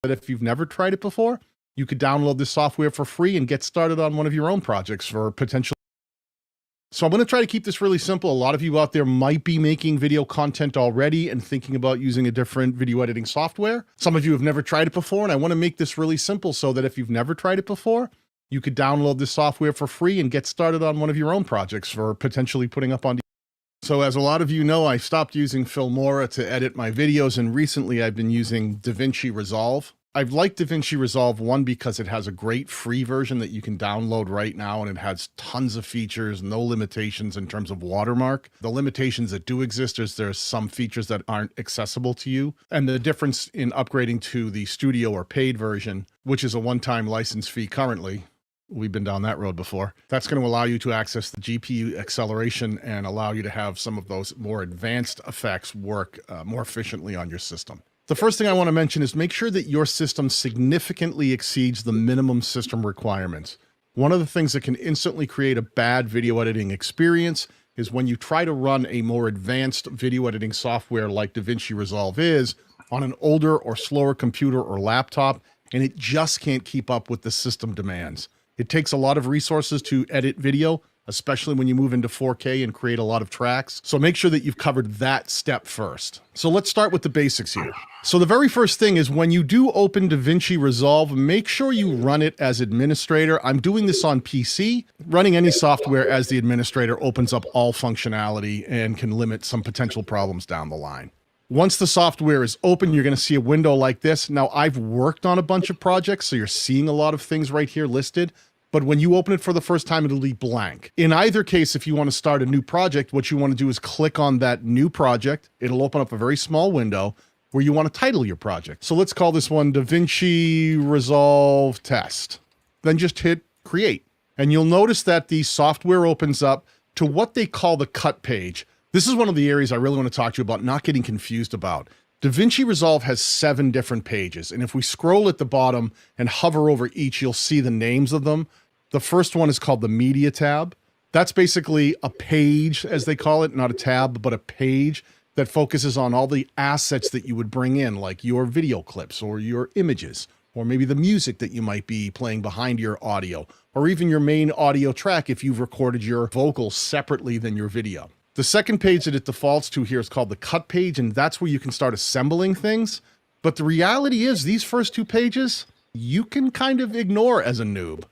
But if you've never tried it before, you could download this software for free and get started on one of your own projects for potential. So I'm going to try to keep this really simple. A lot of you out there might be making video content already and thinking about using a different video editing software. Some of you have never tried it before, and I want to make this really simple so that if you've never tried it before, you could download this software for free and get started on one of your own projects for potentially putting up on. So as a lot of you know, I stopped using Filmora to edit my videos, and recently I've been using Davinci Resolve. I've liked Davinci Resolve, one, because it has a great free version that you can download right now, and it has tons of features, no limitations in terms of watermark. The limitations that do exist is there's some features that aren't accessible to you. And the difference in upgrading to the studio or paid version, which is a one-time license fee currently, we've been down that road before. That's going to allow you to access the GPU acceleration and allow you to have some of those more advanced effects work more efficiently on your system. The first thing I want to mention is make sure that your system significantly exceeds the minimum system requirements. One of the things that can instantly create a bad video editing experience is when you try to run a more advanced video editing software like Davinci Resolve is on an older or slower computer or laptop, and it just can't keep up with the system demands. It takes a lot of resources to edit video, especially when you move into 4K and create a lot of tracks. So make sure that you've covered that step first. So let's start with the basics here. So the very first thing is when you do open Davinci Resolve, make sure you run it as administrator. I'm doing this on PC. Running any software as the administrator opens up all functionality and can limit some potential problems down the line. Once the software is open, you're going to see a window like this. Now, I've worked on a bunch of projects, so you're seeing a lot of things right here listed. But when you open it for the first time, it'll be blank. In either case, if you want to start a new project, what you want to do is click on that new project. It'll open up a very small window where you want to title your project. So let's call this one Davinci Resolve Test. Then just hit create. And you'll notice that the software opens up to what they call the cut page. This is one of the areas I really want to talk to you about, not getting confused about. Davinci Resolve has 7 different pages. And if we scroll at the bottom and hover over each, you'll see the names of them. The first one is called the Media tab. That's basically a page, as they call it, not a tab, but a page that focuses on all the assets that you would bring in, like your video clips or your images, or maybe the music that you might be playing behind your audio, or even your main audio track if you've recorded your vocals separately than your video. The second page that it defaults to here is called the cut page, and that's where you can start assembling things. But the reality is these first 2 pages, you can kind of ignore as a noob.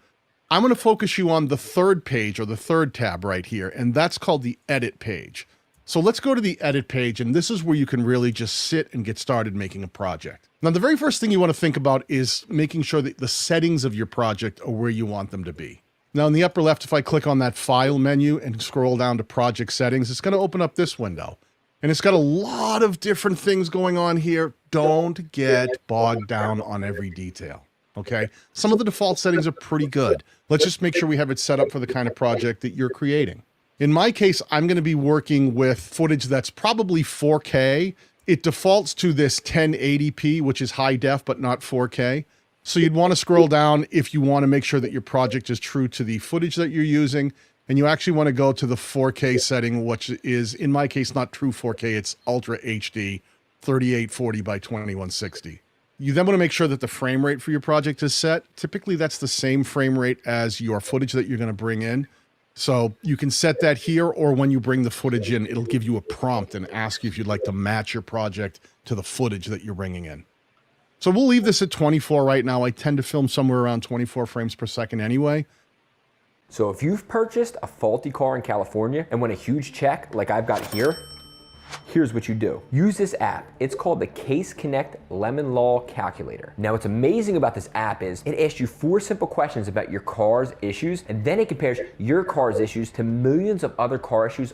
I'm going to focus you on the third page, or the third tab right here, and that's called the edit page. So let's go to the edit page, and this is where you can really just sit and get started making a project. Now, the very first thing you want to think about is making sure that the settings of your project are where you want them to be. Now, in the upper left, if I click on that File menu and scroll down to Project Settings, it's going to open up this window. And it's got a lot of different things going on here. Don't get bogged down on every detail, okay? Some of the default settings are pretty good. Let's just make sure we have it set up for the kind of project that you're creating. In my case, I'm going to be working with footage that's probably 4K. It defaults to this 1080p, which is high def, but not 4K. So you'd want to scroll down if you want to make sure that your project is true to the footage that you're using. And you actually want to go to the 4K setting, which is, in my case, not true 4K. It's Ultra HD, 3840 by 2160. You then want to make sure that the frame rate for your project is set. Typically, that's the same frame rate as your footage that you're going to bring in. So you can set that here, or when you bring the footage in, it'll give you a prompt and ask you if you'd like to match your project to the footage that you're bringing in. So we'll leave this at 24 right now. I tend to film somewhere around 24 frames per second anyway. So if you've purchased a faulty car in California and want a huge check like I've got here, here's what you do. Use this app. It's called the Case Connect Lemon Law Calculator. Now, what's amazing about this app is it asks you 4 simple questions about your car's issues, and then it compares your car's issues to millions of other car issues.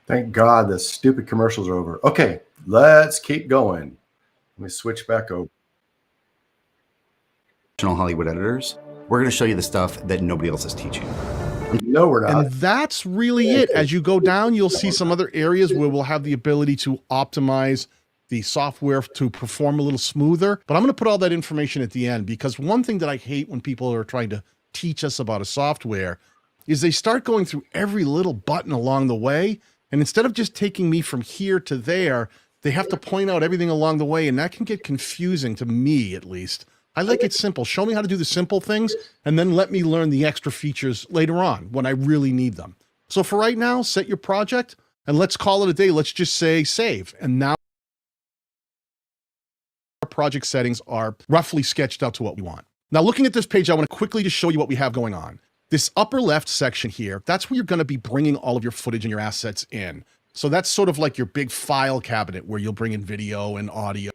Thank God the stupid commercials are over. Okay, let's keep going. Let me switch back over. Hollywood editors, we're going to show you the stuff that nobody else is teaching. No, we're not. And that's really it. As you go down, you'll see some other areas where we'll have the ability to optimize the software to perform a little smoother. But I'm going to put all that information at the end, because one thing that I hate when people are trying to teach us about a software is they start going through every little button along the way. And instead of just taking me from here to there, they have to point out everything along the way. And that can get confusing, to me at least. I like it simple. Show me how to do the simple things, and then let me learn the extra features later on when I really need them. So for right now, set your project and let's call it a day. Let's just say save. And now our project settings are roughly sketched out to what we want. Now, looking at this page, I want to quickly just show you what we have going on. This upper left section here, that's where you're going to be bringing all of your footage and your assets in. So that's sort of like your big file cabinet where you'll bring in video and audio.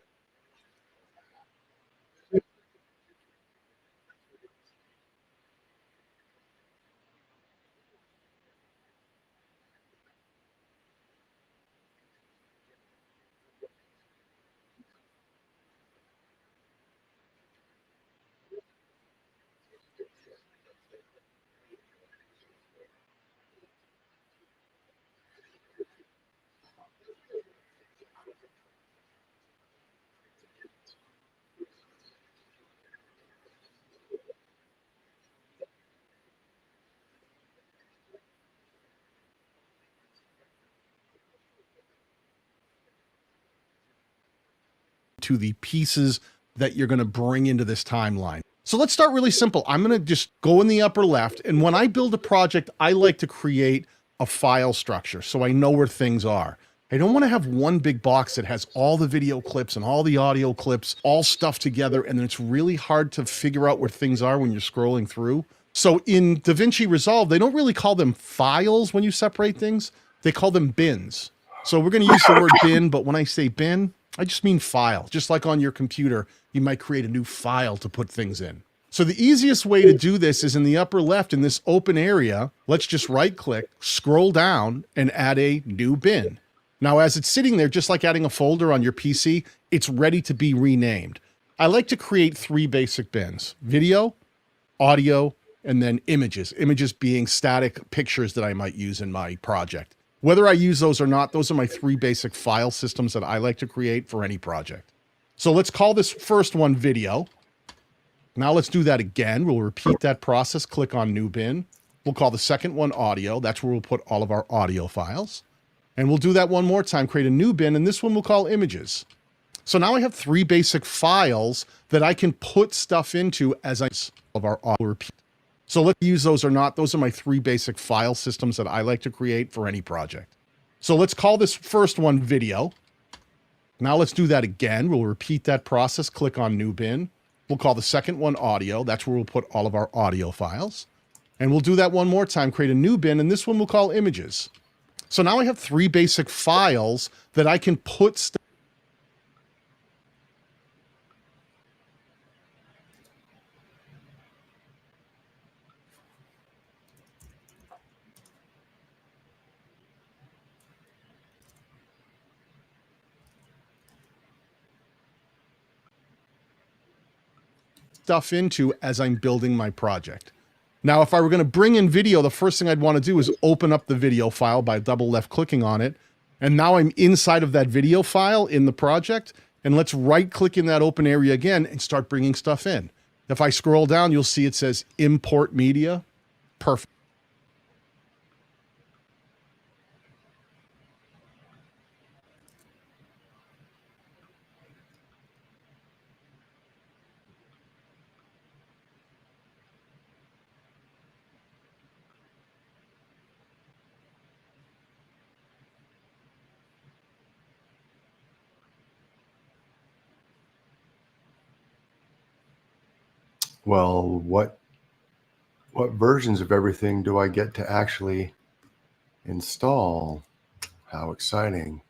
To the pieces that you're going to bring into this timeline. So let's start really simple. I'm going to just go in the upper left. And when I build a project, I like to create a file structure so I know where things are. I don't want to have one big box that has all the video clips and all the audio clips all stuffed together. And then it's really hard to figure out where things are when you're scrolling through. So in Davinci Resolve, they don't really call them files when you separate things. They call them bins. So we're going to use the word bin, but when I say bin, I just mean file. Just like on your computer, you might create a new file to put things in. So the easiest way to do this is in the upper left in this open area. Let's just right click, scroll down, and add a new bin. Now, as it's sitting there, just like adding a folder on your PC, it's ready to be renamed. I like to create 3 basic bins: video, audio, and then images. Images being static pictures that I might use in my project. Whether I use those or not, those are my 3 basic file systems that I like to create for any project. So let's call this first one video. Now let's do that again. We'll repeat that process. Click on new bin. We'll call the second one audio. That's where we'll put all of our audio files. And we'll do that one more time, create a new bin, and this one we'll call images. So now I have 3 basic files that I can put stuff into as I of our audio repeat. So let's use those or not. Those are my 3 basic file systems that I like to create for any project. So let's call this first one video. Now let's do that again. We'll repeat that process. Click on new bin. We'll call the second one audio. That's where we'll put all of our audio files. And we'll do that one more time, create a new bin, and this one we'll call images. So now I have 3 basic files that I can put stuff. Stuff into as I'm building my project. Now, if I were going to bring in video, the first thing I'd want to do is open up the video file by double left clicking on it. And now I'm inside of that video file in the project. And let's right click in that open area again and start bringing stuff in. If I scroll down, you'll see it says import media. Perfect. Well, what versions of everything do I get to actually install? How exciting.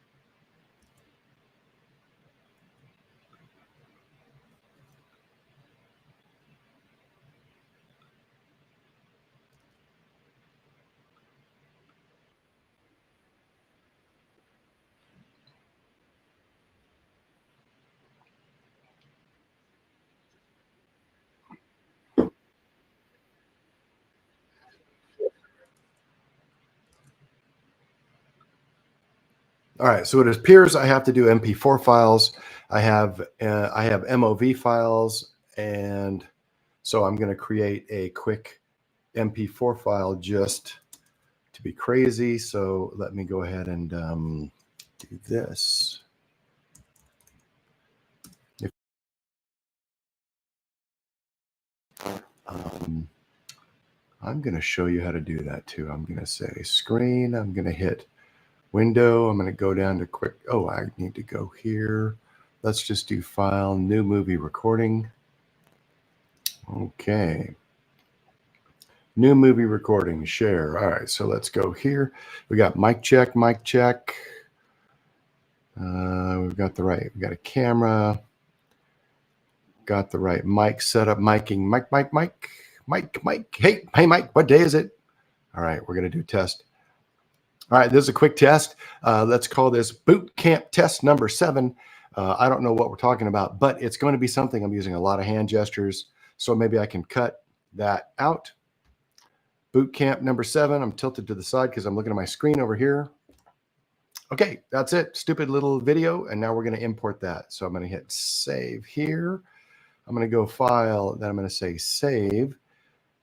All right, so it appears I have to do MP4 files. I have MOV files, and so I'm going to create a quick MP4 file just to be crazy. So let me go ahead and do this. I'm going to show you how to do that too. I'm going to say screen. I'm going to hit window. I'm going to go down to quick. Oh, I need to go here. Let's just do file, new movie recording. Okay. New movie recording, share. All right, so let's go here. We got mic check, mic check. We've got we got a camera. Got the right mic setup, miking, mic. Hey, Mike, what day is it? All right, we're going to do test. All right, this is a quick test. Let's call this boot camp test number 7. I don't know what we're talking about, but it's going to be something. I'm using a lot of hand gestures, so maybe I can cut that out. Boot camp number 7. I'm tilted to the side because I'm looking at my screen over here. Okay, that's it. Stupid little video, and now we're going to import that. So I'm going to hit save here. I'm going to go file, then I'm going to say save.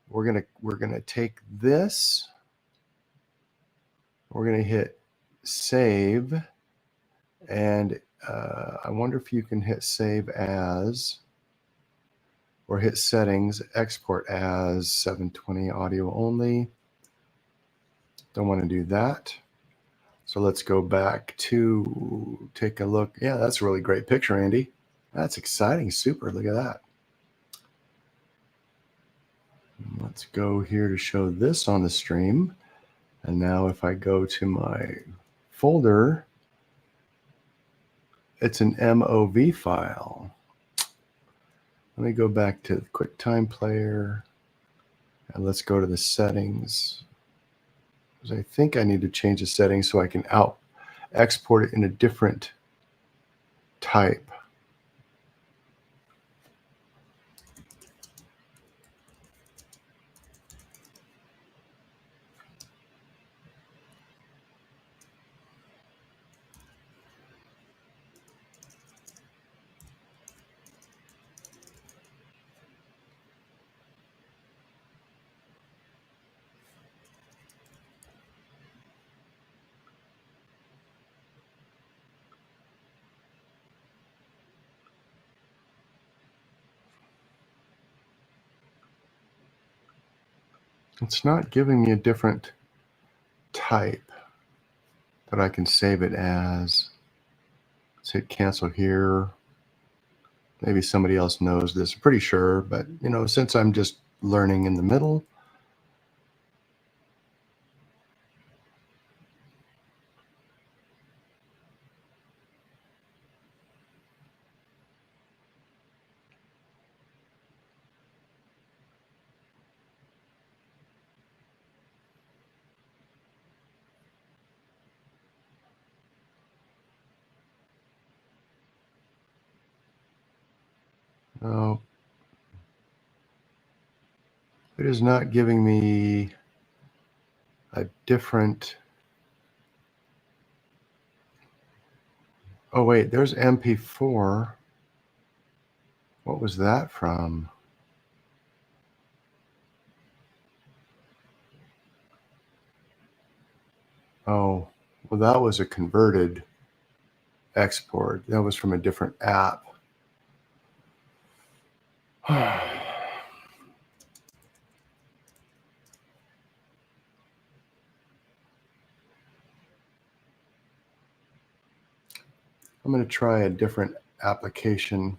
We're going to take this. We're going to hit save, and I wonder if you can hit save as, or hit settings, export as 720 audio only. Don't want to do that. So let's go back to take a look. Yeah, that's a really great picture, Andy. That's exciting. Super. Look at that. Let's go here to show this on the stream. And now if I go to my folder, it's an MOV file. Let me go back to the QuickTime Player, and let's go to the settings. Because I think I need to change the settings so I can export it in a different type. It's not giving me a different type that I can save it as. Let's hit cancel here. Maybe somebody else knows this. I'm pretty sure, but since I'm just learning in the middle. No, it is not giving me a different. Oh, wait, there's MP4. What was that from? Oh, well, that was a converted export. That was from a different app. I'm going to try a different application.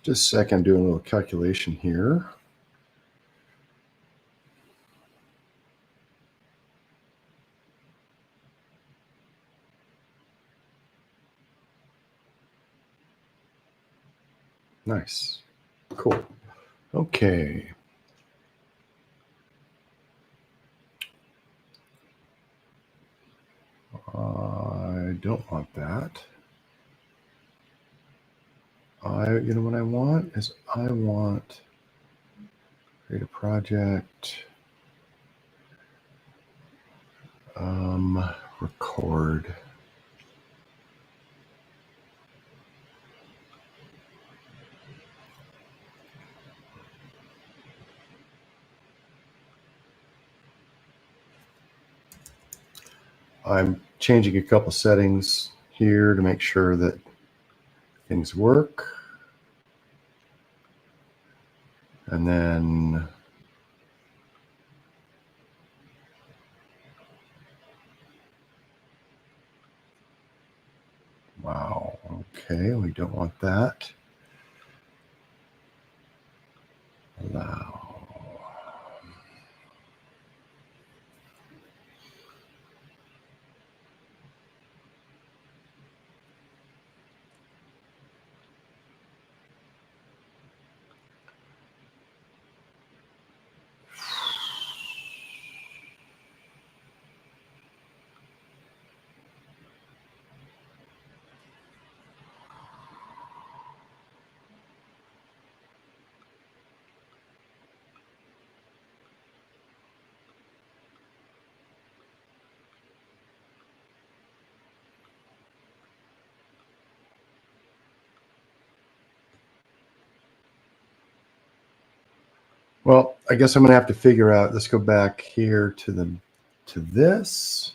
Just a second, doing a little calculation here. Nice. Cool. Okay. I don't want that. You know what I want is I want create a project, record. I'm changing a couple settings here to make sure that things work. And then wow, okay, we don't want that. Allow. Well, I guess I'm going to have to figure out, let's go back here to this.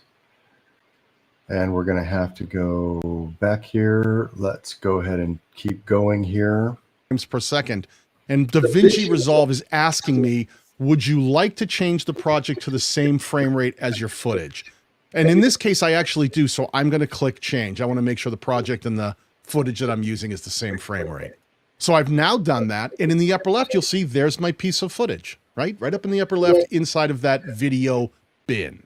And we're going to have to go back here. Let's go ahead and keep going here. Frames per second. And Davinci Resolve is asking me, would you like to change the project to the same frame rate as your footage? And in this case, I actually do. So I'm going to click change. I want to make sure the project and the footage that I'm using is the same frame rate. So I've now done that. And in the upper left, you'll see there's my piece of footage, right? Right up in the upper left inside of that video bin.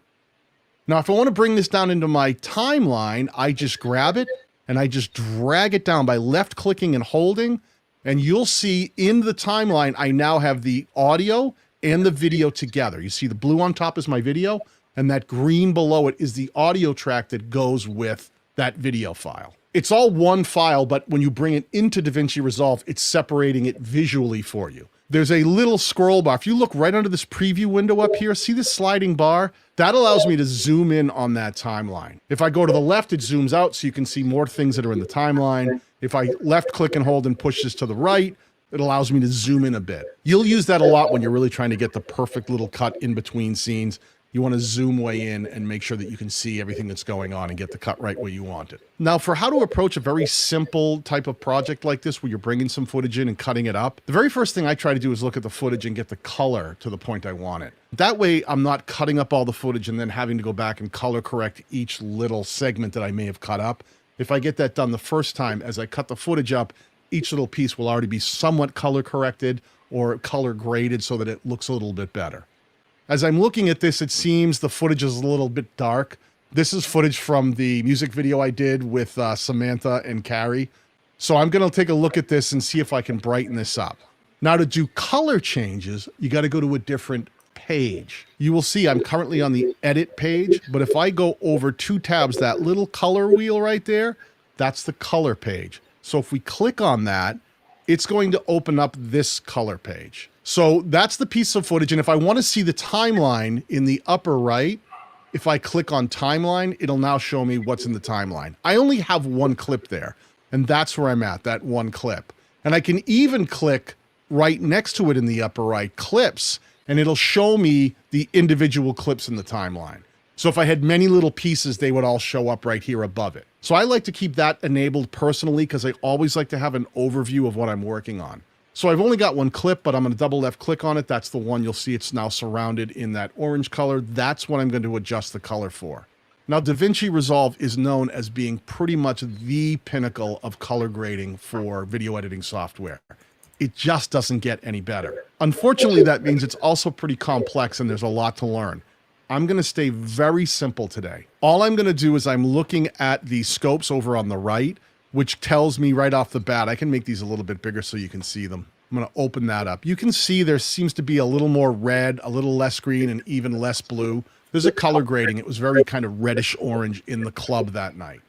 Now, if I want to bring this down into my timeline, I just grab it and I just drag it down by left clicking and holding. And you'll see in the timeline, I now have the audio and the video together. You see the blue on top is my video, and that green below it is the audio track that goes with that video file. It's all one file, but when you bring it into Davinci Resolve, it's separating it visually for you. There's a little scroll bar. If you look right under this preview window up here, see this sliding bar? That allows me to zoom in on that timeline. If I go to the left, it zooms out so you can see more things that are in the timeline. If I left click and hold and push this to the right, it allows me to zoom in a bit. You'll use that a lot when you're really trying to get the perfect little cut in between scenes. You want to zoom way in and make sure that you can see everything that's going on and get the cut right where you want it. Now, for how to approach a very simple type of project like this, where you're bringing some footage in and cutting it up, the very first thing I try to do is look at the footage and get the color to the point I want it. That way, I'm not cutting up all the footage and then having to go back and color correct each little segment that I may have cut up. If I get that done the first time, as I cut the footage up, each little piece will already be somewhat color corrected or color graded so that it looks a little bit better. As I'm looking at this, it seems the footage is a little bit dark. This is footage from the music video I did with Samantha and Carrie. So I'm going to take a look at this and see if I can brighten this up. Now, to do color changes, you got to go to a different page. You will see I'm currently on the edit page, but if I go over 2 tabs, that little color wheel right there, that's the color page. So if we click on that, it's going to open up this color page. So that's the piece of footage. And if I want to see the timeline in the upper right, if I click on timeline, it'll now show me what's in the timeline. I only have one clip there, and that's where I'm at, that one clip. And I can even click right next to it in the upper right, clips, and it'll show me the individual clips in the timeline. So if I had many little pieces, they would all show up right here above it. So I like to keep that enabled personally because I always like to have an overview of what I'm working on. So I've only got one clip, but I'm going to double left click on it. That's the one. You'll see it's now surrounded in that orange color. That's what I'm going to adjust the color for. Now, Davinci Resolve is known as being pretty much the pinnacle of color grading for video editing software. it just doesn't get any better. Unfortunately, that means it's also pretty complex and there's a lot to learn. I'm going to stay very simple today. All I'm going to do is I'm looking at the scopes over on the right, which tells me right off the bat, I can make these a little bit bigger so you can see them. I'm going to open that up. You can see there seems to be a little more red, a little less green, and even less blue. There's a color grading. It was very kind of reddish orange in the club that night.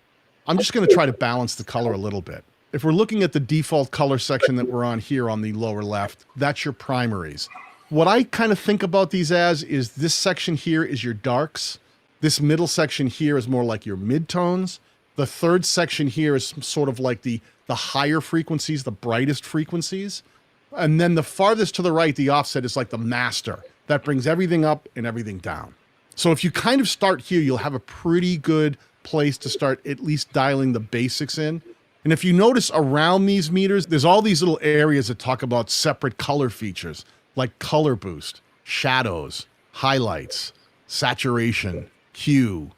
I'm just going to try to balance the color a little bit. If we're looking at the default color section that we're on here on the lower left, that's your primaries. What I kind of think about these as is this section here is your darks. This middle section here is more like your midtones. The third section here is sort of like the higher frequencies, the brightest frequencies. And then the farthest to the right, the offset, is like the master. That brings everything up and everything down. So if you kind of start here, you'll have a pretty good place to start at least dialing the basics in. And if you notice around these meters, there's all these little areas that talk about separate color features, like color boost, shadows, highlights, saturation, hue,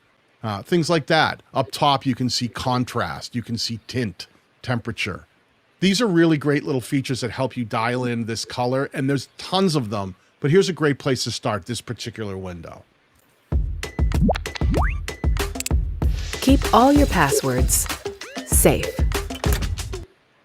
things like that. Up top, you can see contrast, you can see tint, temperature. These are really great little features that help you dial in this color, and there's tons of them, but here's a great place to start this particular window. Keep all your passwords safe.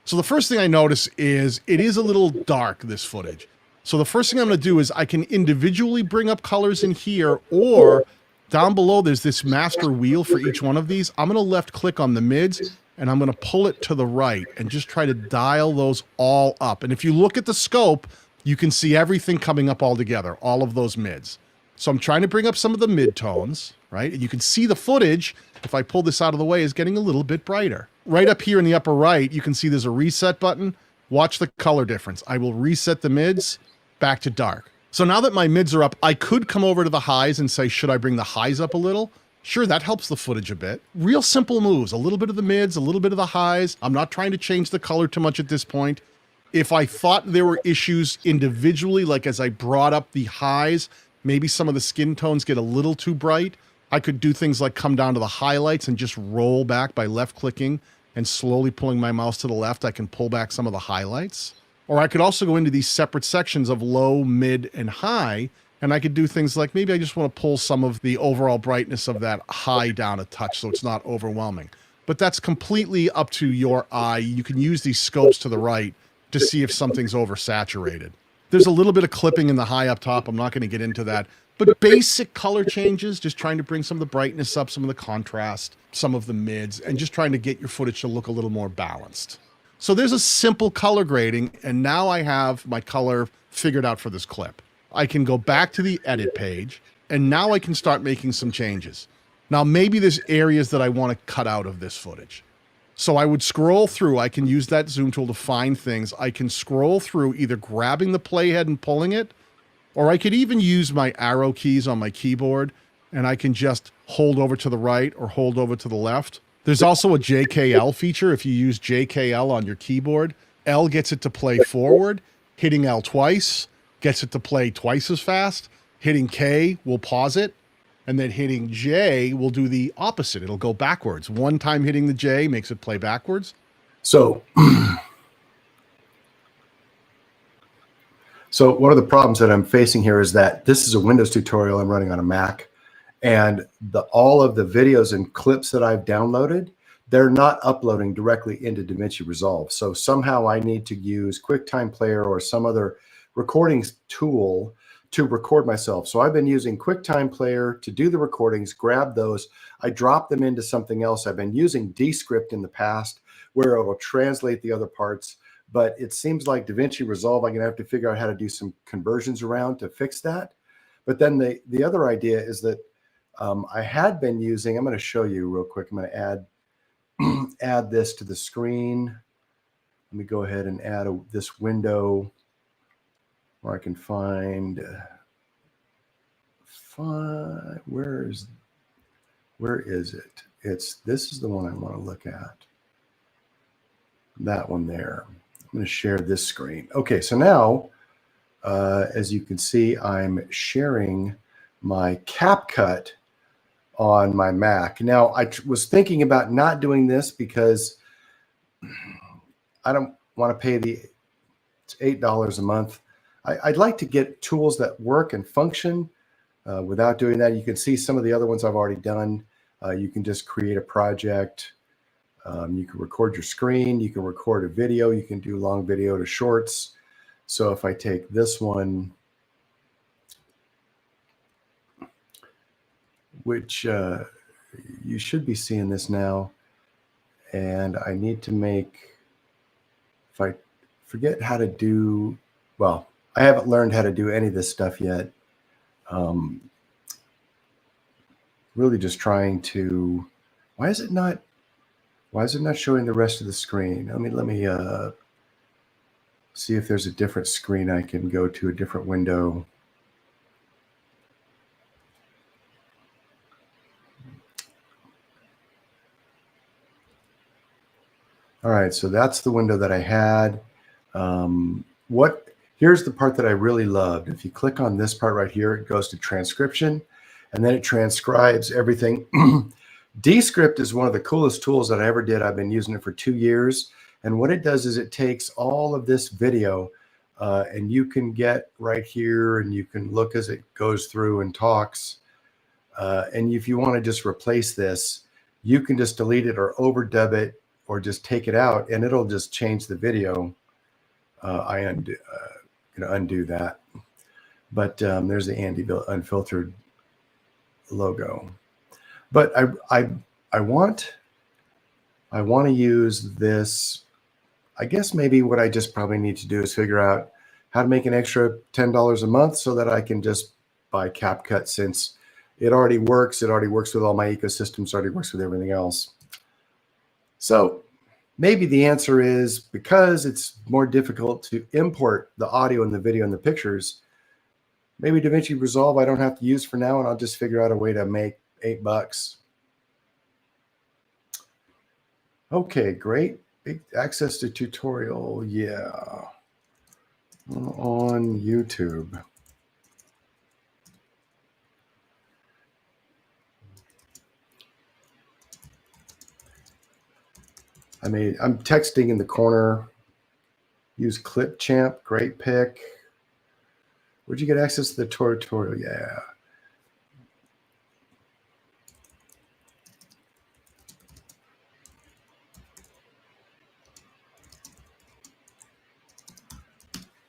So the first thing I notice is it is a little dark, this footage. So the first thing I'm going to do is I can individually bring up colors in here, or down below there's this master wheel for each one of these. I'm going to left click on the mids and I'm going to pull it to the right and just try to dial those all up. And if you look at the scope, you can see everything coming up all together, all of those mids. So I'm trying to bring up some of the midtones, right? And you can see the footage, if I pull this out of the way, is getting a little bit brighter. Right up here in the upper right, you can see there's a reset button. Watch the color difference. I will reset the mids back to dark. So now that my mids are up, I could come over to the highs and say, should I bring the highs up a little? Sure, that helps the footage a bit. Real simple moves, a little bit of the mids, a little bit of the highs. I'm not trying to change the color too much at this point. If I thought there were issues individually, like as I brought up the highs, maybe some of the skin tones get a little too bright, I could do things like come down to the highlights and just roll back by left clicking and slowly pulling my mouse to the left. I can pull back some of the highlights. Or I could also go into these separate sections of low, mid, and high, and I could do things like maybe I just want to pull some of the overall brightness of that high down a touch so it's not overwhelming. But that's completely up to your eye. You can use these scopes to the right to see if something's oversaturated. There's a little bit of clipping in the high up top. I'm not going to get into that. But basic color changes, just trying to bring some of the brightness up, some of the contrast, some of the mids, and just trying to get your footage to look a little more balanced. So there's a simple color grading, and now I have my color figured out for this clip. I can go back to the edit page, and now I can start making some changes. Now, maybe there's areas that I want to cut out of this footage. So I would scroll through. I can use that zoom tool to find things. I can scroll through either grabbing the playhead and pulling it, or I could even use my arrow keys on my keyboard, and I can just hold over to the right or hold over to the left. There's also a JKL feature. If you use JKL on your keyboard, L gets it to play forward. Hitting L twice gets it to play twice as fast. Hitting K will pause it. And then hitting J will do the opposite. It'll go backwards. One time hitting the J makes it play backwards. So one of the problems that I'm facing here is that this is a Windows tutorial I'm running on a Mac. And all of the videos and clips that I've downloaded, they're not uploading directly into Davinci Resolve. So somehow I need to use QuickTime Player or some other recordings tool to record myself. So I've been using QuickTime Player to do the recordings, grab those. I drop them into something else. I've been using Descript in the past where it will translate the other parts. But it seems like Davinci Resolve, I'm going to have to figure out how to do some conversions around to fix that. But then the other idea is that I had been using, I'm going to show you real quick. I'm going to add this to the screen. Let me go ahead and add this window where I can find where is it? This is the one I want to look at. That one there. I'm going to share this screen. Okay, so now, as you can see, I'm sharing my CapCut on my Mac. Now, I was thinking about not doing this because I don't want to pay the It's $8 a month. I'd like to get tools that work and function without doing that. You can see some of the other ones I've already done. You can just create a project. You can record your screen. You can record a video. You can do long video to shorts. So if I take this one, which you should be seeing this now, and I need to make, if I forget how to do, well, I haven't learned how to do any of this stuff yet. Really just trying to, why is it not showing the rest of the screen? Let me see if there's a different screen I can go to, a different window. All right, so that's the window that I had. Here's the part that I really loved. If you click on this part right here, it goes to transcription, and then it transcribes everything. Descript is one of the coolest tools that I ever did. I've been using it for 2 years. And what it does is it takes all of this video, and you can get right here, and you can look as it goes through and talks. And if you want to just replace this, you can just delete it or overdub it, or just take it out, and it'll just change the video. I undo that, but there's the Andy Unfiltered logo. But I want to use this. I guess maybe what I just probably need to do is figure out how to make an extra $10 a month so that I can just buy CapCut, since it already works. It already works with all my ecosystems. Already works with everything else. So maybe the answer is because it's more difficult to import the audio and the video and the pictures, maybe Davinci Resolve I don't have to use for now, and I'll just figure out a way to make $8. Okay, great. Big access to tutorial, yeah. On YouTube. I'm texting in the corner. Use Clipchamp, great pick. Where'd you get access to the tutorial? Yeah.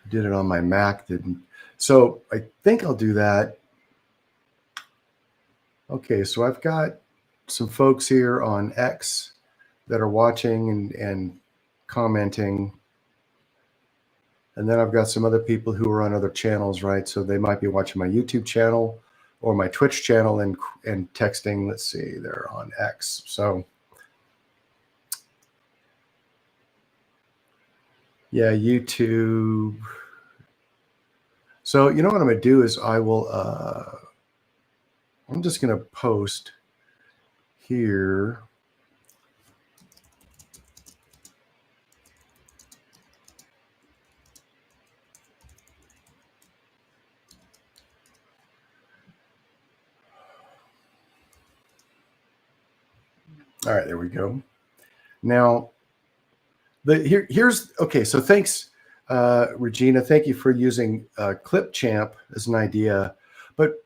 Did it on my Mac, didn't. So I think I'll do that. Okay, so I've got some folks here on X that are watching and commenting. And then I've got some other people who are on other channels, right? So they might be watching my YouTube channel or my Twitch channel and texting. Let's see, they're on X. So yeah, YouTube. So you know what I'm going to do is I will, I'm just going to post here. All right, there we go. Now, here's okay. So thanks, Regina. Thank you for using Clipchamp as an idea. But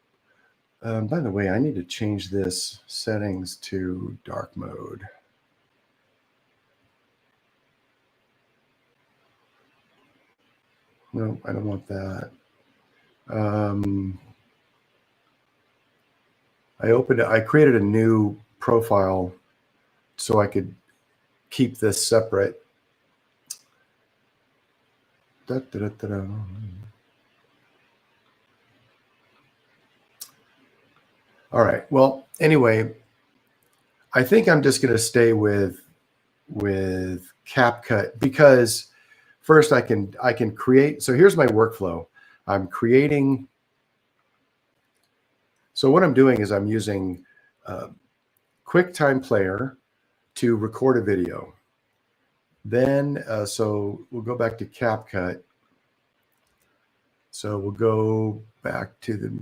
by the way, I need to change this settings to dark mode. No, I don't want that. I created a new profile so I could keep this separate. Da, da, da, da, da. All right. Well, anyway, I think I'm just going to stay with CapCut because first I can create. So here's my workflow. I'm creating. So what I'm doing is I'm using QuickTime Player to record a video. Then, so we'll go back to CapCut. So we'll go back to the,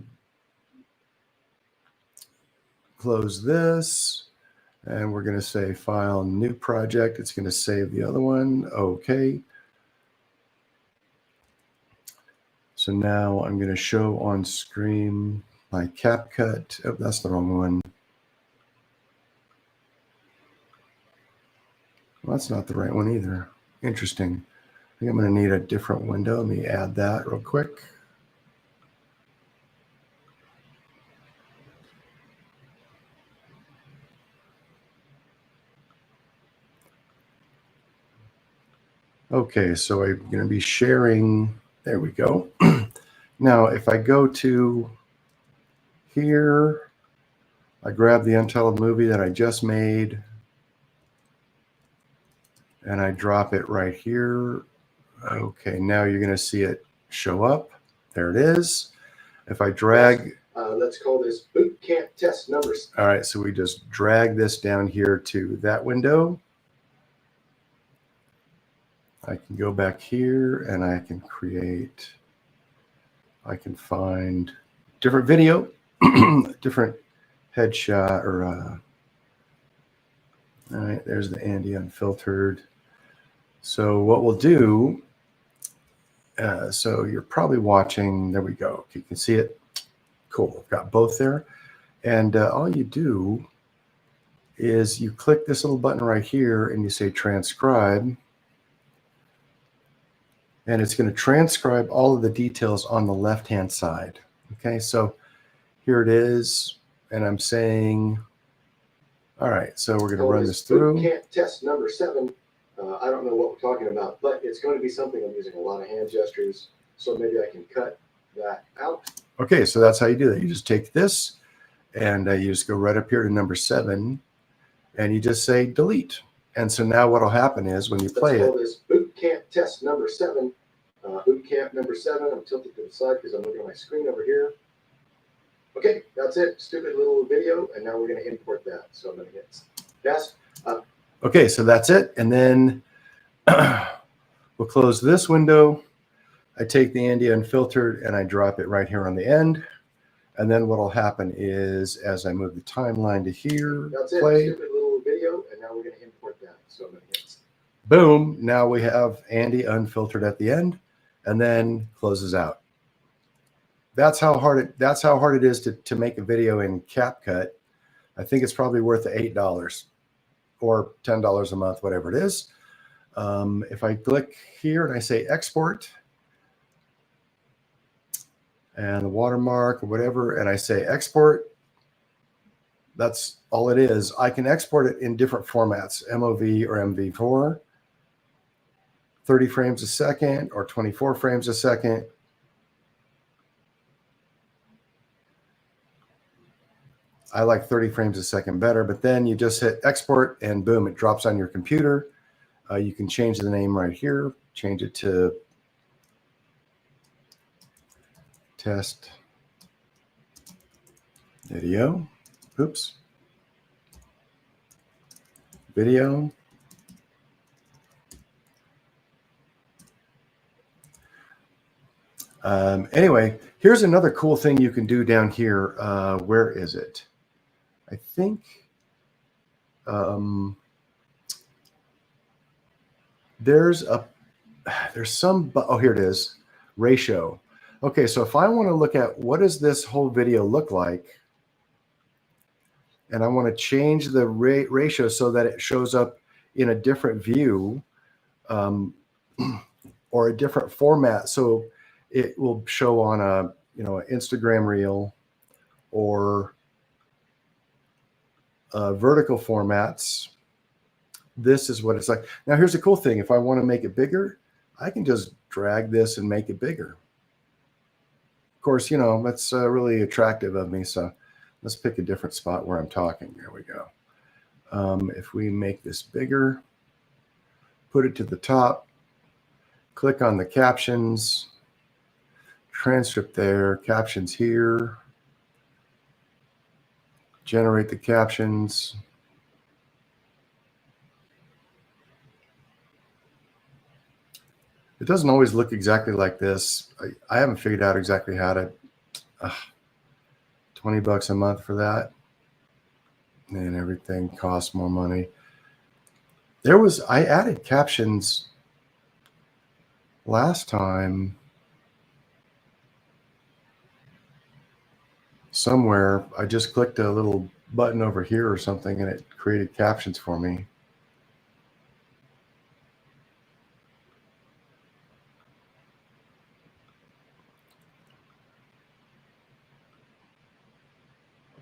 close this, and we're going to say File, New Project. It's going to save the other one. Okay. So now I'm going to show on screen my CapCut. Oh, that's the wrong one. Well, that's not the right one either. Interesting. I think I'm going to need a different window. Let me add that real quick. Okay, so I'm going to be sharing. There we go. Now, if I go to here, I grab the Untitled movie that I just made, and I drop it right here. Okay, now you're going to see it show up. There it is. If I drag, let's call this boot camp test numbers. All right, so we just drag this down here to that window. I can go back here and I can create, I can find different video, different headshot or, all right, there's the Andy Unfiltered. So what we'll do, so you're probably watching, there we go. You can see it. Cool, I've got both there. And all you do is you click this little button right here and you say transcribe. And it's going to transcribe all of the details on the left-hand side. Okay, so here it is. And I'm saying, all right, so we're going to run this through. Can't test number 7. I don't know what we're talking about, but it's going to be something I'm using a lot of hand gestures. So maybe I can cut that out. Okay, so that's how you do that. You just take this and you just go right up here to number 7 and you just say delete. And so now what will happen is when you play it. This boot camp test number 7. Boot camp number 7. I'm tilted to the side because I'm looking at my screen over here. Okay, that's it. Stupid little video. And now we're going to import that. So I'm going to hit yes. Okay, so that's it. And then we'll close this window. I take the Andy Unfiltered and I drop it right here on the end. And then what will happen is as I move the timeline to here, that's play. Stupid little video, and now we're going to import that. So I'm going to hit boom. Now we have Andy Unfiltered at the end, and then closes out. That's how hard it is to make a video in CapCut. I think it's probably worth $8 or $10 a month, whatever it is. If I click here and I say export, and the watermark or whatever, and I say export, that's all it is. I can export it in different formats, MOV or MV4, 30 frames a second or 24 frames a second. I like 30 frames a second better, but then you just hit export and boom, it drops on your computer. You can change the name right here, change it to test video. Oops. Video. Anyway, here's another cool thing you can do down here. Where is it? I think there's some, oh, here it is, ratio. Okay, so if I want to look at what does this whole video look like, and I want to change the ratio so that it shows up in a different view or a different format, so it will show on a an Instagram reel or vertical formats. This is what it's like. Now here's the cool thing. If I want to make it bigger, I can just drag this and make it bigger. Of course, that's really attractive of me. So let's pick a different spot where I'm talking. There we go. If we make this bigger, put it to the top, click on the captions, transcript there, captions here, generate the captions. It doesn't always look exactly like this. I haven't figured out exactly how to, $20 a month for that. And everything costs more money. I added captions last time. somewhere I just clicked a little button over here or something and it created captions for me.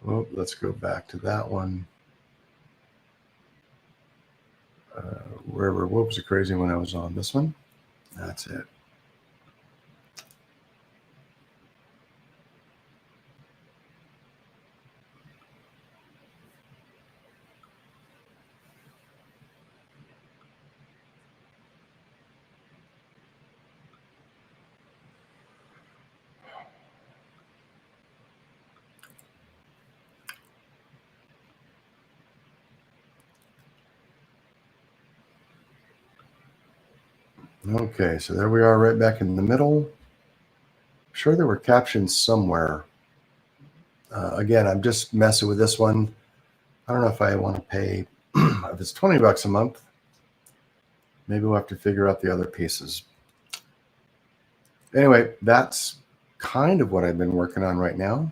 Oh, let's go back to that one. What was the crazy one I was on? This one? That's it. Okay, so there we are right back in the middle. I'm sure there were captions somewhere. Again, I'm just messing with this one. I don't know if I want to pay, if it's $20 a month, maybe we'll have to figure out the other pieces. Anyway, that's kind of what I've been working on right now.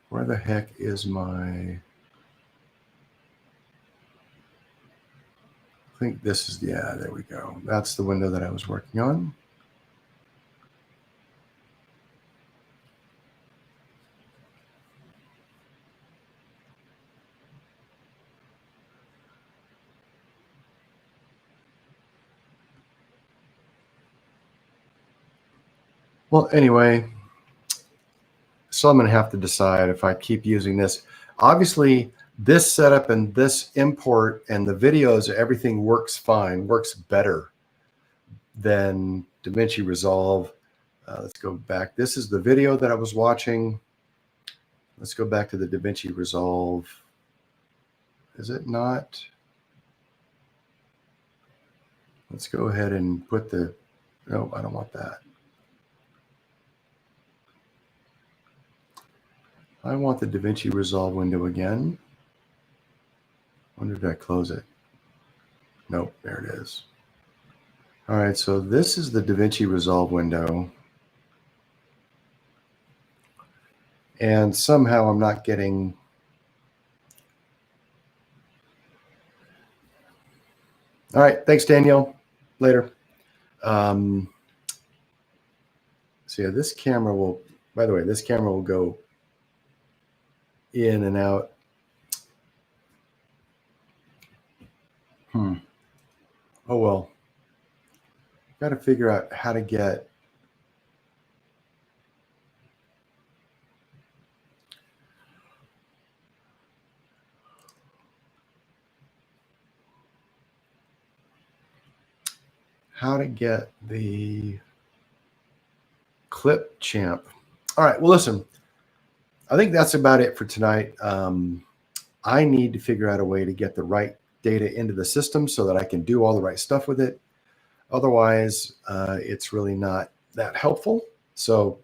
Where the heck is my... I think this is, yeah, there we go. That's the window that I was working on. Well, anyway, so I'm going to have to decide if I keep using this. Obviously, this setup and this import and the videos, everything works fine, works better than Davinci Resolve. Let's go back. This is the video that I was watching. Let's go back to the Davinci Resolve. Is it not? Let's go ahead and put the, no, I don't want that. I want the Davinci Resolve window again. When did I close it? Nope, there it is. All right, so this is the Davinci Resolve window. And somehow I'm not getting... All right, thanks, Danielle. Later. So yeah, this camera will, by the way, this camera will go in and out. Oh, well. Got to figure out how to get the clip champ. All right, well, listen, I think that's about it for tonight. I need to figure out a way to get the right data into the system so that I can do all the right stuff with it. Otherwise, it's really not that helpful. So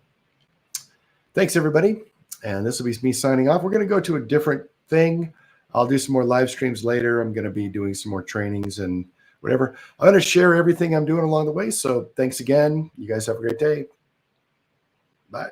thanks, everybody. And this will be me signing off. We're going to go to a different thing. I'll do some more live streams later. I'm going to be doing some more trainings and whatever. I'm going to share everything I'm doing along the way. So thanks again. You guys have a great day. Bye.